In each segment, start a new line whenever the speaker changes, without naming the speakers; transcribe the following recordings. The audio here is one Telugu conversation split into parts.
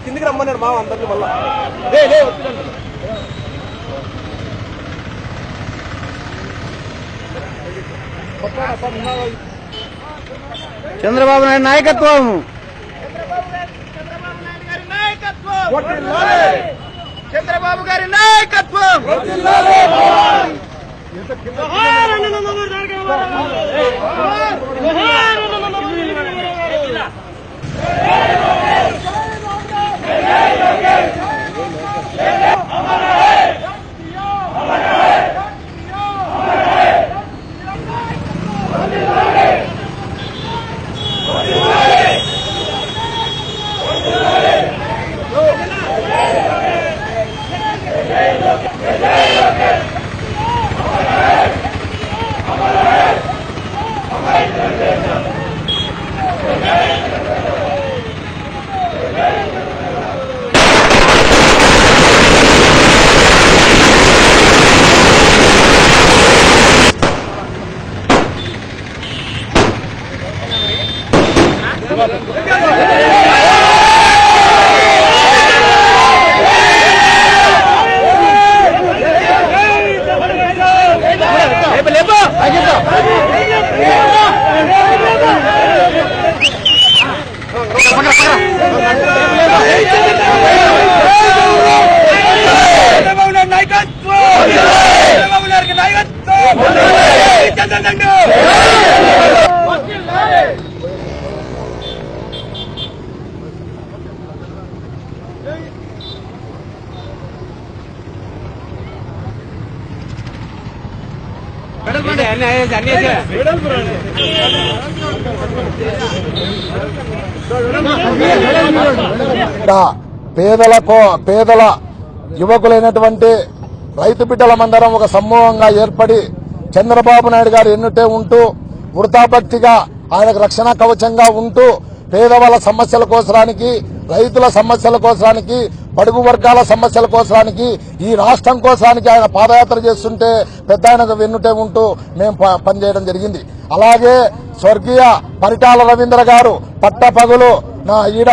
కిందికి రమ్మన్నాడు మా అందరినీ మళ్ళా
చంద్రబాబు నాయుడు నాయకత్వం
చంద్రబాబు గారి నాయకత్వం
పేదల యువకులైనటువంటి రైతు బిడ్డలమందరం ఒక సమూహంగా ఏర్పడి చంద్రబాబు నాయుడు గారు ఎన్నుటే ఉంటూ వృతాభక్తిగా ఆయనకు రక్షణ కవచంగా ఉంటూ పేదవాళ్ల సమస్యల కోసరానికి, రైతుల సమస్యల కోసరానికి, బడుగు వర్గాల సమస్యల కోసరానికి, ఈ రాష్ట్రం కోసరానికి ఆయన పాదయాత్ర చేస్తుంటే పెద్ద ఆయనకు వెన్నుటే ఉంటూ మేము పనిచేయడం జరిగింది. అలాగే స్వర్గీయ పరిటాల రవీంద్ర గారు పట్టపగలు ఈడ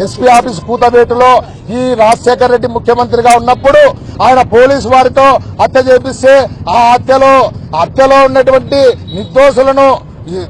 ఎస్పీ ఆఫీస్ కూతబేటులో ఈ రాజశేఖర రెడ్డి ముఖ్యమంత్రిగా ఉన్నప్పుడు ఆయన పోలీసు వారితో హత్య చేపిస్తే ఆ హత్యలో ఉన్నటువంటి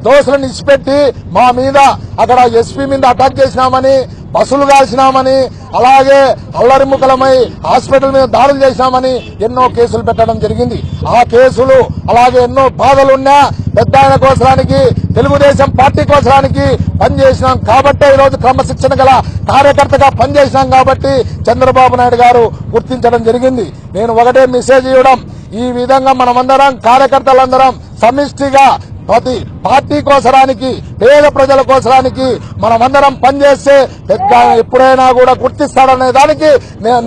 దోషులను ఇచ్చిపెట్టి మా మీద అక్కడ ఎస్పీ మీద అటాక్ చేసినామని, బస్సులు కాల్చినామని, అలాగే అల్లరిముఖలమై హాస్పిటల్ మీద దాడులు చేసినామని ఎన్నో కేసులు పెట్టడం జరిగింది. ఆ కేసులు అలాగే ఎన్నో బాధలున్నా పెద్ద ఆయన కోసరానికి, తెలుగుదేశం పార్టీ కోసరానికి పనిచేసినాం కాబట్టి ఈరోజు క్రమశిక్షణ గల కార్యకర్తగా పనిచేసినాం కాబట్టి చంద్రబాబు నాయుడు గారు గుర్తించడం జరిగింది. నేను ఒకటే మెసేజ్ ఇవ్వడం, ఈ విధంగా మనమందరం కార్యకర్తలందరం సమిష్టిగా ప్రతి పార్టీ కోసరానికి, పేద ప్రజల కోసరానికి మనమందరం పనిచేస్తే పెద్ద ఎప్పుడైనా కూడా గుర్తిస్తాడనే దానికి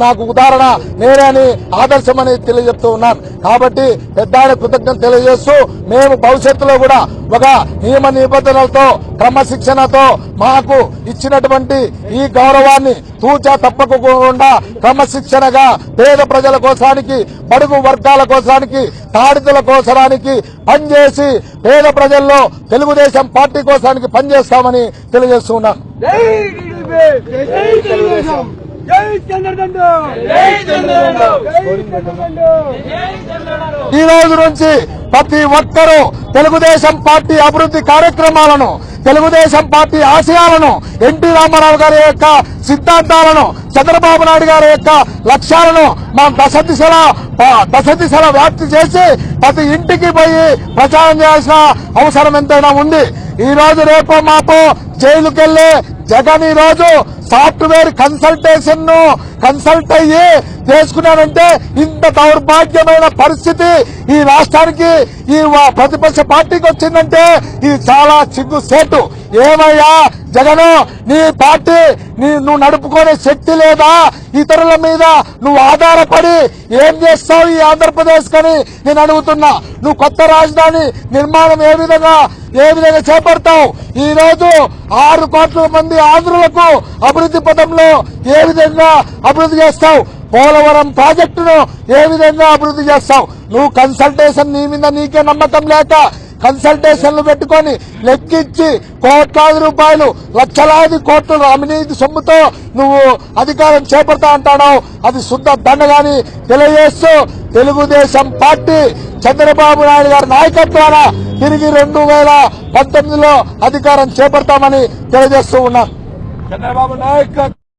నాకు ఉదాహరణ నేనే అని ఆదర్శమని తెలియజెప్తూ ఉన్నాను. కాబట్టి పెద్ద కృతజ్ఞత తెలియజేస్తూ మేము భవిష్యత్తులో కూడా ఒక నియమ నిబంధనలతో, క్రమశిక్షణతో మాకు ఇచ్చినటువంటి ఈ గౌరవాన్ని తూచా తప్పకుండా క్రమశిక్షణగా పేద ప్రజల కోసానికి, బడుగు వర్గాల కోసానికి, తాడితుల కోసరానికి పనిచేసి పేద ప్రజల్లో తెలుగుదేశం పార్టీ కోసానికి పనిచేస్తామని తెలియజేస్తున్నాను. ఈ రోజు నుంచి ప్రతి ఒక్కరూ తెలుగుదేశం పార్టీ అభివృద్ధి కార్యక్రమాలను, తెలుగుదేశం పార్టీ ఆశయాలను, ఎన్టీ రామారావు గారి యొక్క సిద్ధాంతాలను, చంద్రబాబు నాయుడు గారి యొక్క లక్ష్యాలను మనం దశ దిశల వ్యాప్తి చేసి ప్రతి ఇంటికి పోయి ప్రచారం చేయాల్సిన అవసరం ఎంతైనా ఉంది. ఈ రోజు రేపో మాపో జైలుకెళ్లే జగన్ ఈ రోజు సాఫ్ట్వేర్ కన్సల్ట్ అయ్యి చేసుకున్నారంటే ఇంత దౌర్భాగ్యమైన పరిస్థితి ఈ రాష్ట్రానికి, ఈ ప్రతిపక్ష పార్టీకి వచ్చిందంటే ఇది చాలా సిగ్గుసేటు. ఏమయ్యా జగన్, నీ పార్టీ నువ్వు నడుపుకునే శక్తి లేదా? ఇతరుల మీద నువ్వు ఆధారపడి ఏం చేస్తావు ఈ ఆంధ్రప్రదేశ్ కని నేను అడుగుతున్నా. నువ్వు కొత్త రాజధాని నిర్మాణం ఏ విధంగా ఏ విధంగా చేపడతావు? ఈ రోజు 6 కోట్ల మంది ఆంధ్రులకు అభివృద్ధి పథంలో ఏ విధంగా అభివృద్ధి చేస్తావు? పోలవరం ప్రాజెక్టును ఏ విధంగా అభివృద్ధి చేస్తావు? నువ్వు కన్సల్టేషన్ నీ మీద నీకే నమ్మకం లేక కన్సల్టేషన్లు పెట్టుకొని లెక్కించి కోట్లాది రూపాయలు లక్షలాది కోట్ల అవినీతి సొమ్ముతో నువ్వు అధికారం చేపడతా అంటాడు. అది శుద్ధ దండగాని తెలియజేస్తూ తెలుగుదేశం పార్టీ చంద్రబాబు నాయుడు గారి నాయకత్వాన తిరిగి 2019లో అధికారం చేపడతామని తెలియజేస్తూ ఉన్నాం.
చంద్రబాబు నాయక్